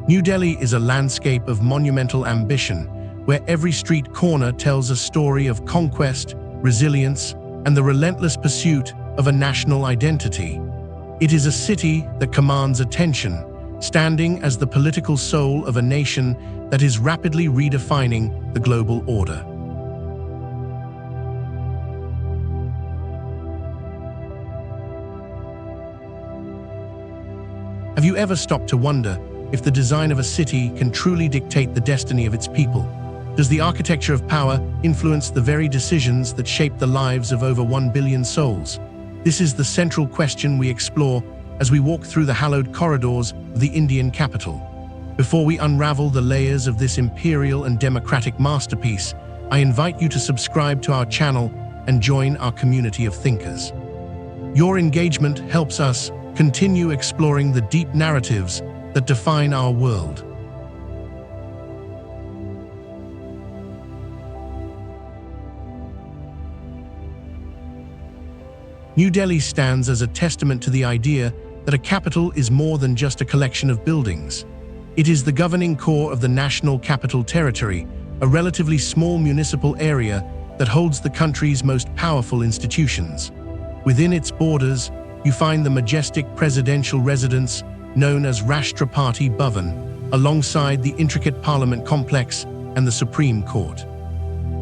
New Delhi is a landscape of monumental ambition, where every street corner tells a story of conquest, resilience, and the relentless pursuit of a national identity. It is a city that commands attention, standing as the political soul of a nation that is rapidly redefining the global order. Have you ever stopped to wonder if the design of a city can truly dictate the destiny of its people? Does the architecture of power influence the very decisions that shape the lives of over 1 billion souls? This is the central question we explore as we walk through the hallowed corridors of the Indian capital. Before we unravel the layers of this imperial and democratic masterpiece, I invite you to subscribe to our channel and join our community of thinkers. Your engagement helps us continue exploring the deep narratives that define our world. New Delhi stands as a testament to the idea that a capital is more than just a collection of buildings. It is the governing core of the National Capital Territory, a relatively small municipal area that holds the country's most powerful institutions. Within its borders, you find the majestic presidential residence known as Rashtrapati Bhavan, alongside the intricate parliament complex and the Supreme Court.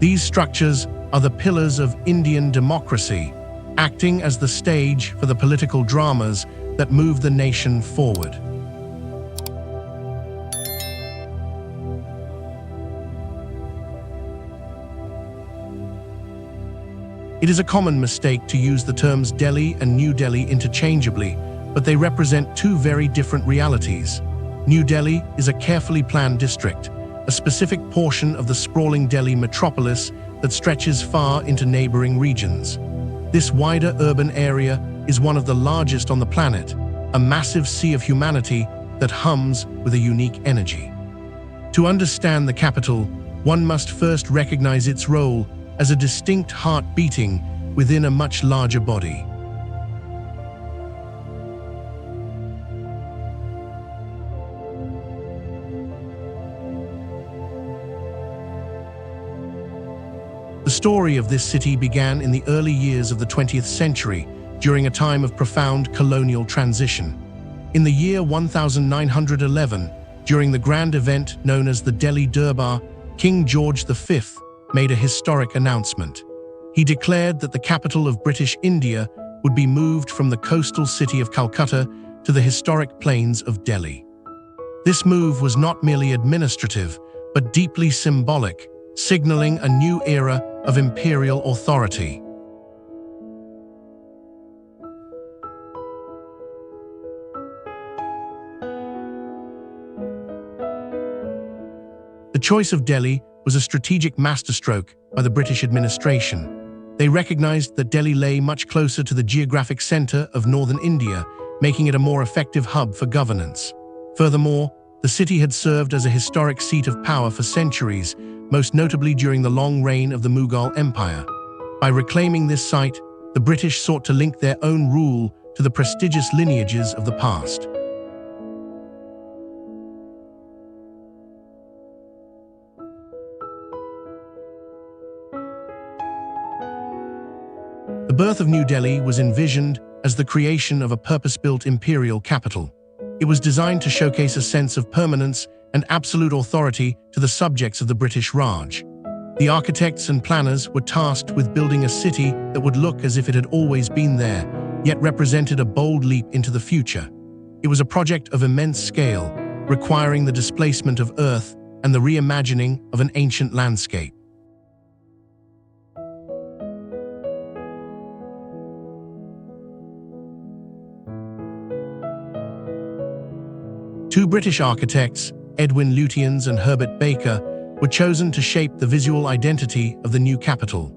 These structures are the pillars of Indian democracy, acting as the stage for the political dramas that move the nation forward. It is a common mistake to use the terms Delhi and New Delhi interchangeably, but they represent two very different realities. New Delhi is a carefully planned district, a specific portion of the sprawling Delhi metropolis that stretches far into neighboring regions. This wider urban area is one of the largest on the planet, a massive sea of humanity that hums with a unique energy. To understand the capital, one must first recognize its role as a distinct heart beating within a much larger body. The story of this city began in the early years of the 20th century, during a time of profound colonial transition. In the year 1911, during the grand event known as the Delhi Durbar, King George V made a historic announcement. He declared that the capital of British India would be moved from the coastal city of Calcutta to the historic plains of Delhi. This move was not merely administrative, but deeply symbolic, signaling a new era of imperial authority. The choice of Delhi was a strategic masterstroke by the British administration. They recognized that Delhi lay much closer to the geographic center of northern India, making it a more effective hub for governance. Furthermore, the city had served as a historic seat of power for centuries, most notably during the long reign of the Mughal Empire. By reclaiming this site, the British sought to link their own rule to the prestigious lineages of the past. The birth of New Delhi was envisioned as the creation of a purpose-built imperial capital. It was designed to showcase a sense of permanence and absolute authority to the subjects of the British Raj. The architects and planners were tasked with building a city that would look as if it had always been there, yet represented a bold leap into the future. It was a project of immense scale, requiring the displacement of Earth and the reimagining of an ancient landscape. Two British architects, Edwin Lutyens and Herbert were chosen to shape the visual identity of the new capital.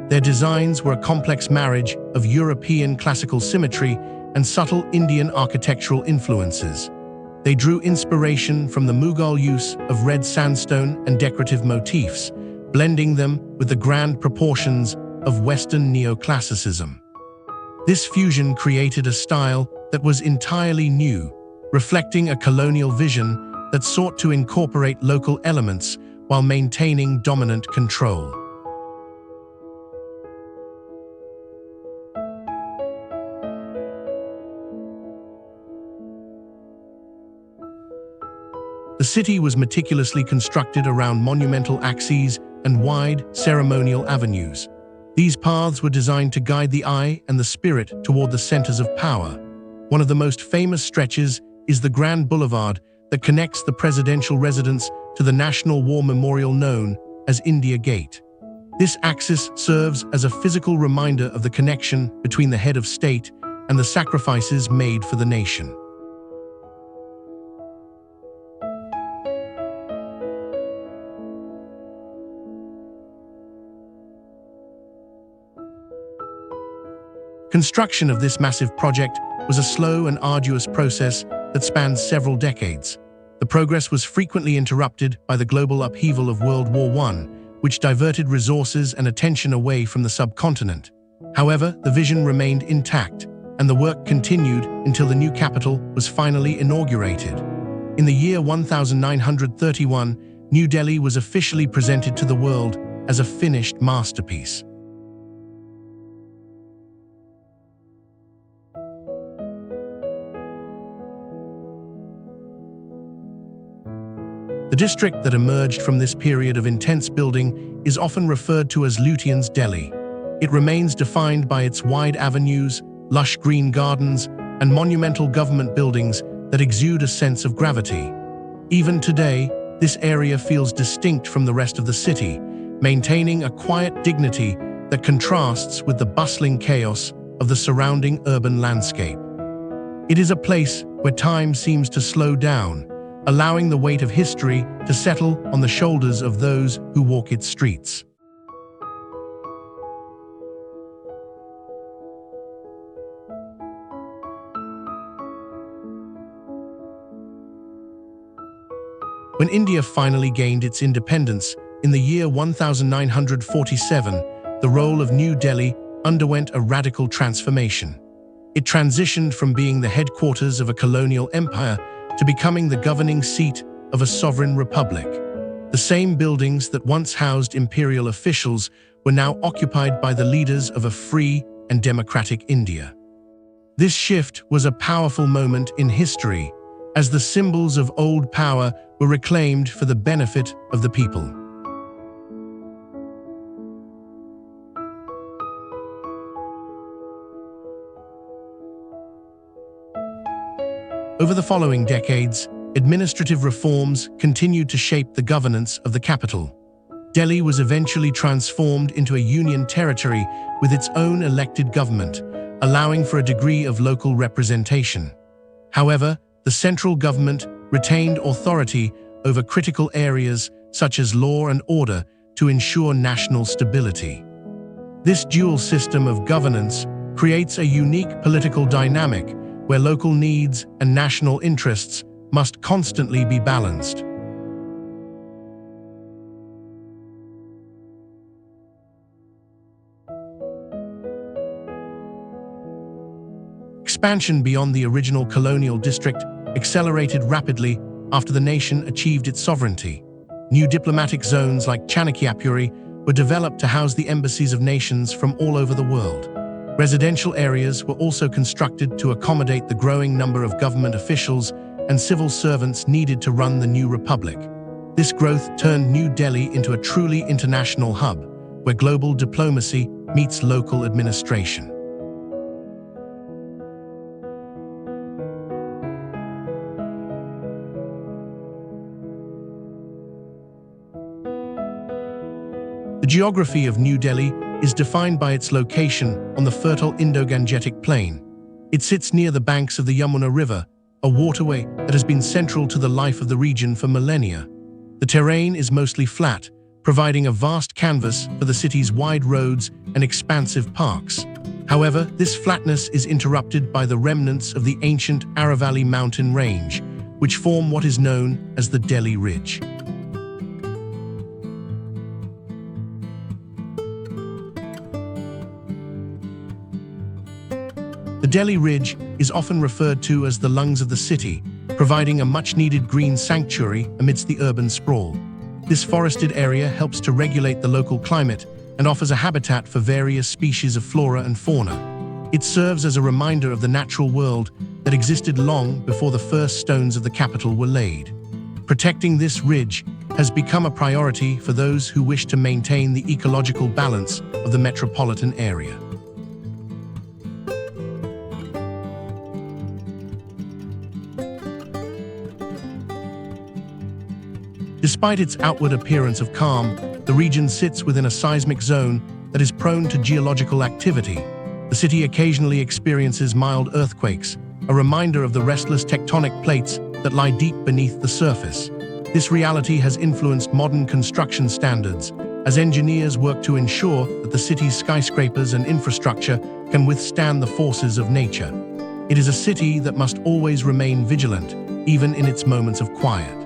Their designs were a complex marriage of European classical symmetry and subtle Indian architectural influences. They drew inspiration from the Mughal use of red sandstone and decorative motifs, blending them with the grand proportions of Western neoclassicism. This fusion created a style that was entirely new, reflecting a colonial vision that sought to incorporate local elements while maintaining dominant control. The city was meticulously constructed around monumental axes and wide, ceremonial avenues. These paths were designed to guide the eye and the spirit toward the centers of power. One of the most famous stretches is the Grand Boulevard that connects the presidential residence to the National War Memorial known as India Gate. This axis serves as a physical reminder of the connection between the head of state and the sacrifices made for the nation. Construction of this massive project was a slow and arduous process that spanned several decades. The progress was frequently interrupted by the global upheaval of World War I, which diverted resources and attention away from the subcontinent. However, the vision remained intact, and the work continued until the new capital was finally inaugurated. In the year 1931, New Delhi was officially presented to the world as a finished masterpiece. The district that emerged from this period of intense building is often referred to as Lutyens Delhi. It remains defined by its wide avenues, lush green gardens, and monumental government buildings that exude a sense of gravity. Even today, this area feels distinct from the rest of the city, maintaining a quiet dignity that contrasts with the bustling chaos of the surrounding urban landscape. It is a place where time seems to slow down, allowing the weight of history to settle on the shoulders of those who walk its streets. When India finally gained its independence in the year 1947, the role of New Delhi underwent a radical transformation. It transitioned from being the headquarters of a colonial empire to becoming the governing seat of a sovereign republic. The same buildings that once housed imperial officials were now occupied by the leaders of a free and democratic India. This shift was a powerful moment in history, as the symbols of old power were reclaimed for the benefit of the people. Over the following decades, administrative reforms continued to shape the governance of the capital. Delhi was eventually transformed into a union territory with its own elected government, allowing for a degree of local representation. However, the central government retained authority over critical areas such as law and order to ensure national stability. This dual system of governance creates a unique political dynamic where local needs and national interests must constantly be balanced. Expansion beyond the original colonial district accelerated rapidly after the nation achieved its sovereignty. New diplomatic zones like Chanakyapuri were developed to house the embassies of nations from all over the world. Residential areas were also constructed to accommodate the growing number of government officials and civil servants needed to run the new republic. This growth turned New Delhi into a truly international hub, where global diplomacy meets local administration. The geography of New Delhi is defined by its location on the fertile Indo-Gangetic Plain. It sits near the banks of the Yamuna River, a waterway that has been central to the life of the region for millennia. The terrain is mostly flat, providing a vast canvas for the city's wide roads and expansive parks. However, this flatness is interrupted by the remnants of the ancient Aravalli mountain range, which form what is known as the Delhi Ridge. The Delhi Ridge is often referred to as the lungs of the city, providing a much-needed green sanctuary amidst the urban sprawl. This forested area helps to regulate the local climate and offers a habitat for various species of flora and fauna. It serves as a reminder of the natural world that existed long before the first stones of the capital were laid. Protecting this ridge has become a priority for those who wish to maintain the ecological balance of the metropolitan area. Despite its outward appearance of calm, the region sits within a seismic zone that is prone to geological activity. The city occasionally experiences mild earthquakes, a reminder of the restless tectonic plates that lie deep beneath the surface. This reality has influenced modern construction standards, as engineers work to ensure that the city's skyscrapers and infrastructure can withstand the forces of nature. It is a city that must always remain vigilant, even in its moments of quiet.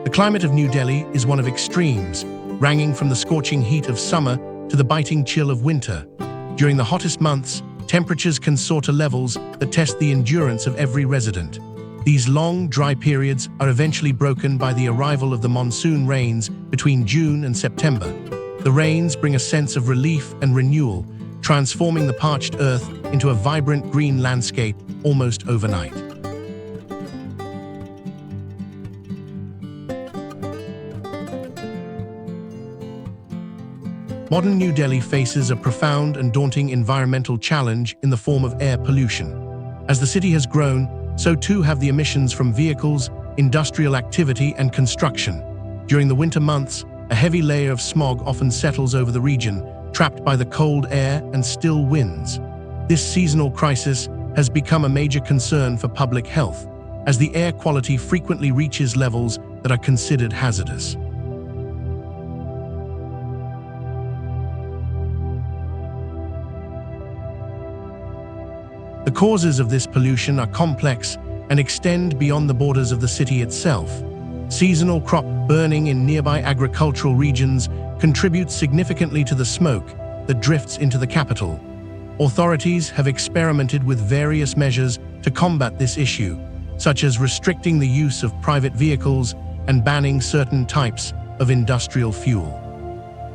The climate of New Delhi is one of extremes, ranging from the scorching heat of summer to the biting chill of winter. During the hottest months, temperatures can soar to levels that test the endurance of every resident. These long, dry periods are eventually broken by the arrival of the monsoon rains between June and September. The rains bring a sense of relief and renewal, transforming the parched earth into a vibrant green landscape almost overnight. Modern New Delhi faces a profound and daunting environmental challenge in the form of air pollution. As the city has grown, so too have the emissions from vehicles, industrial activity, and construction. During the winter months, a heavy layer of smog often settles over the region, trapped by the cold air and still winds. This seasonal crisis has become a major concern for public health, as the air quality frequently reaches levels that are considered hazardous. The causes of this pollution are complex and extend beyond the borders of the city itself. Seasonal crop burning in nearby agricultural regions contributes significantly to the smoke that drifts into the capital. Authorities have experimented with various measures to combat this issue, such as restricting the use of private vehicles and banning certain types of industrial fuel.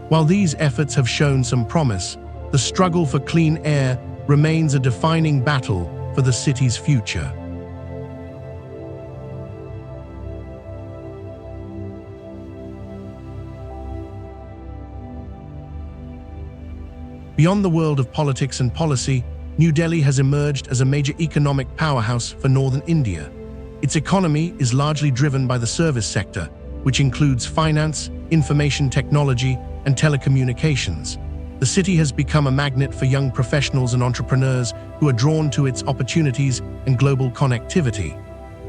While these efforts have shown some promise, the struggle for clean air remains a defining battle for the city's future. Beyond the world of politics and policy, New Delhi has emerged as a major economic powerhouse for northern India. Its economy is largely driven by the service sector, which includes finance, information technology, and telecommunications. The city has become a magnet for young professionals and entrepreneurs who are drawn to its opportunities and global connectivity.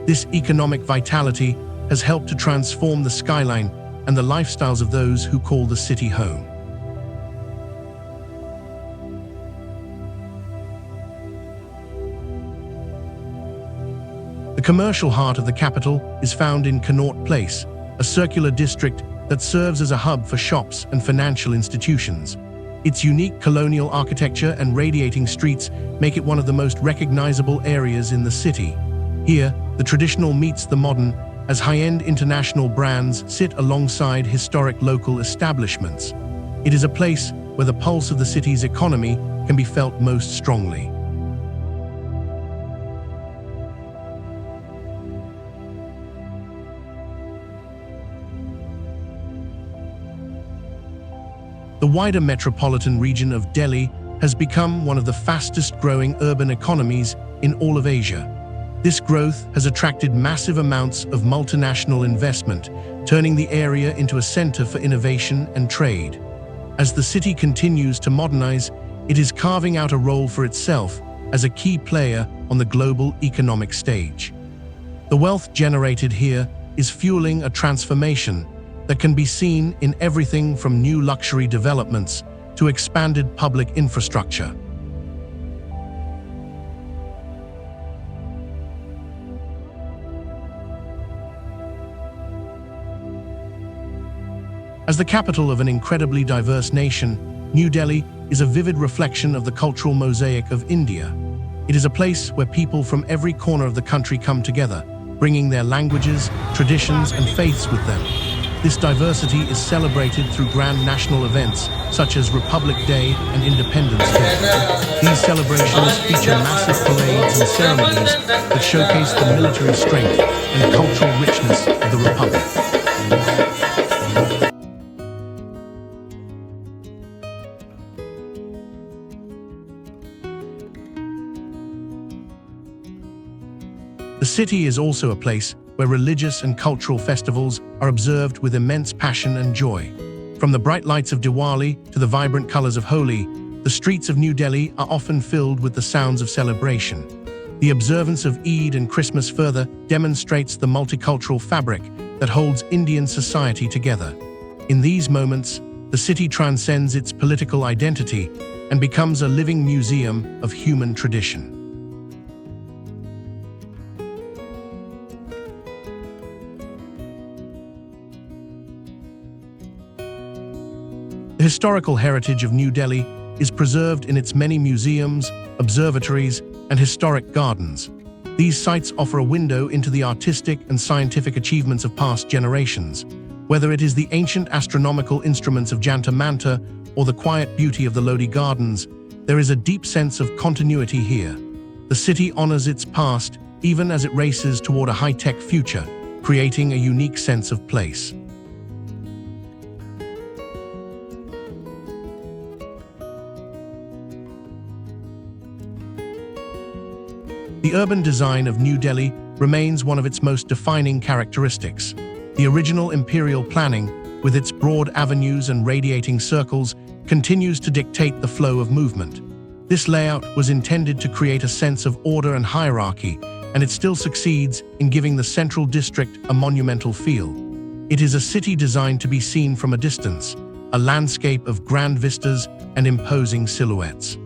This economic vitality has helped to transform the skyline and the lifestyles of those who call the city home. The commercial heart of the capital is found in Connaught Place, a circular district that serves as a hub for shops and financial institutions. Its unique colonial architecture and radiating streets make it one of the most recognizable areas in the city. Here, the traditional meets the modern, as high-end international brands sit alongside historic local establishments. It is a place where the pulse of the city's economy can be felt most strongly. The wider metropolitan region of Delhi has become one of the fastest-growing urban economies in all of Asia. This growth has attracted massive amounts of multinational investment, turning the area into a center for innovation and trade. As the city continues to modernize, it is carving out a role for itself as a key player on the global economic stage. The wealth generated here is fueling a transformation that can be seen in everything from new luxury developments to expanded public infrastructure. As the capital of an incredibly diverse nation, New Delhi is a vivid reflection of the cultural mosaic of India. It is a place where people from every corner of the country come together, bringing their languages, traditions, and faiths with them. This diversity is celebrated through grand national events such as Republic Day and Independence Day. These celebrations feature massive parades and ceremonies that showcase the military strength and cultural richness of the Republic. The city is also a place where religious and cultural festivals are observed with immense passion and joy. From the bright lights of Diwali to the vibrant colors of Holi, the streets of New Delhi are often filled with the sounds of celebration. The observance of Eid and Christmas further demonstrates the multicultural fabric that holds Indian society together. In these moments, the city transcends its political identity and becomes a living museum of human tradition. The historical heritage of New Delhi is preserved in its many museums, observatories, and historic gardens. These sites offer a window into the artistic and scientific achievements of past generations. Whether it is the ancient astronomical instruments of Jantar Mantar or the quiet beauty of the Lodi Gardens, there is a deep sense of continuity here. The city honors its past even as it races toward a high-tech future, creating a unique sense of place. The urban design of New Delhi remains one of its most defining characteristics. The original imperial planning, with its broad avenues and radiating circles, continues to dictate the flow of movement. This layout was intended to create a sense of order and hierarchy, and it still succeeds in giving the central district a monumental feel. It is a city designed to be seen from a distance, a landscape of grand vistas and imposing silhouettes.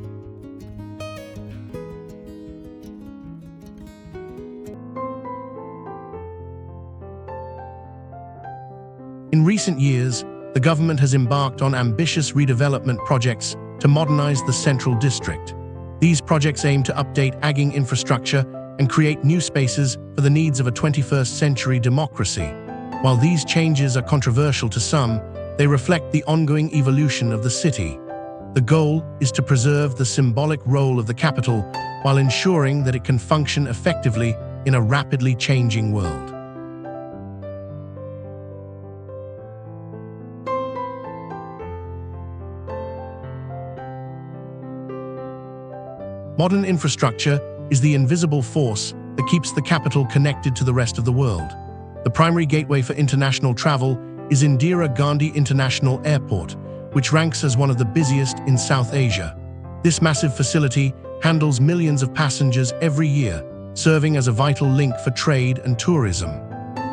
In recent years, the government has embarked on ambitious redevelopment projects to modernize the central district. These projects aim to update aging infrastructure and create new spaces for the needs of a 21st century democracy. While these changes are controversial to some, they reflect the ongoing evolution of the city. The goal is to preserve the symbolic role of the capital while ensuring that it can function effectively in a rapidly changing world. Modern infrastructure is the invisible force that keeps the capital connected to the rest of the world. The primary gateway for international travel is Indira Gandhi International Airport, which ranks as one of the busiest in South Asia. This massive facility handles millions of passengers every year, serving as a vital link for trade and tourism.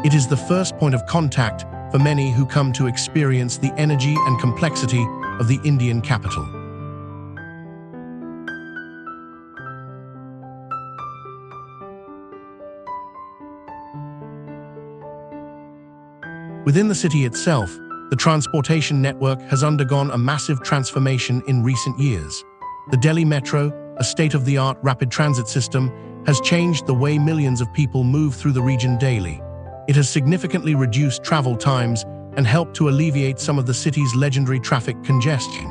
It is the first point of contact for many who come to experience the energy and complexity of the Indian capital. Within the city itself, the transportation network has undergone a massive transformation in recent years. The Delhi Metro, a state-of-the-art rapid transit system, has changed the way millions of people move through the region daily. It has significantly reduced travel times and helped to alleviate some of the city's legendary traffic congestion.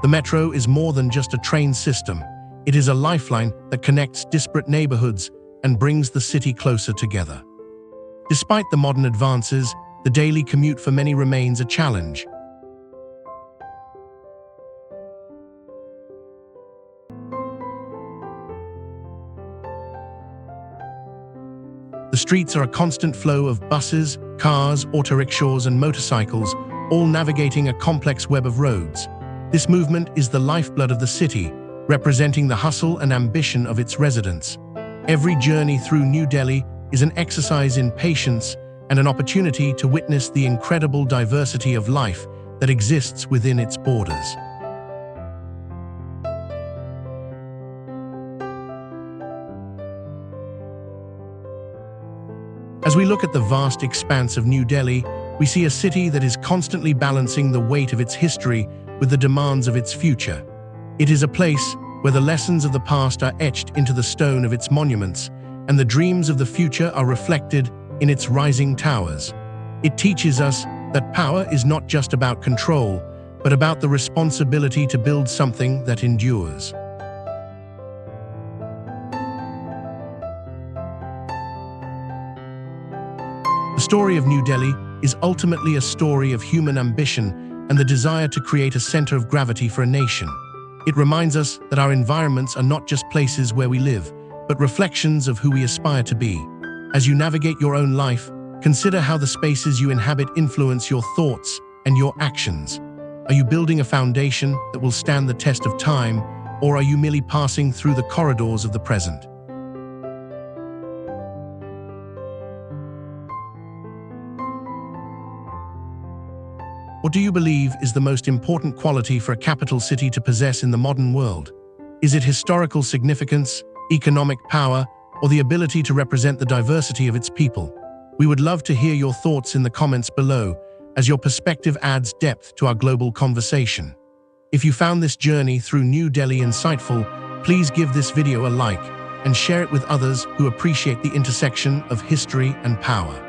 The metro is more than just a train system. It is a lifeline that connects disparate neighborhoods and brings the city closer together. Despite the modern advances, the daily commute for many remains a challenge. The streets are a constant flow of buses, cars, auto rickshaws, and motorcycles, all navigating a complex web of roads. This movement is the lifeblood of the city, representing the hustle and ambition of its residents. Every journey through New Delhi is an exercise in patience and an opportunity to witness the incredible diversity of life that exists within its borders. As we look at the vast expanse of New Delhi, We see a city that is constantly balancing the weight of its history with the demands of its future. It is a place where the lessons of the past are etched into the stone of its monuments, and the dreams of the future are reflected in its rising towers. It teaches us that power is not just about control, but about the responsibility to build something that endures. The story of New Delhi is ultimately a story of human ambition and the desire to create a center of gravity for a nation. It reminds us that our environments are not just places where we live, but reflections of who we aspire to be. As you navigate your own life, consider how the spaces you inhabit influence your thoughts and your actions. Are you building a foundation that will stand the test of time, or are you merely passing through the corridors of the present? What do you believe is the most important quality for a capital city to possess in the modern world? Is it historical significance, economic power, or the ability to represent the diversity of its people? We would love to hear your thoughts in the comments below, as your perspective adds depth to our global conversation. If you found this journey through New Delhi insightful, please give this video a like and share it with others who appreciate the intersection of history and power.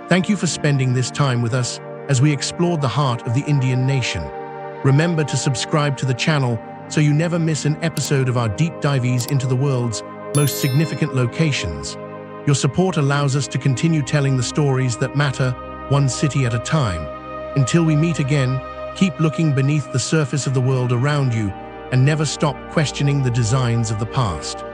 Thank you for spending this time with us as we explored the heart of the Indian nation. Remember to subscribe to the channel so you never miss an episode of our deep dives into the world's most significant locations. Your support allows us to continue telling the stories that matter, one city at a time. Until we meet again, keep looking beneath the surface of the world around you and never stop questioning the designs of the past.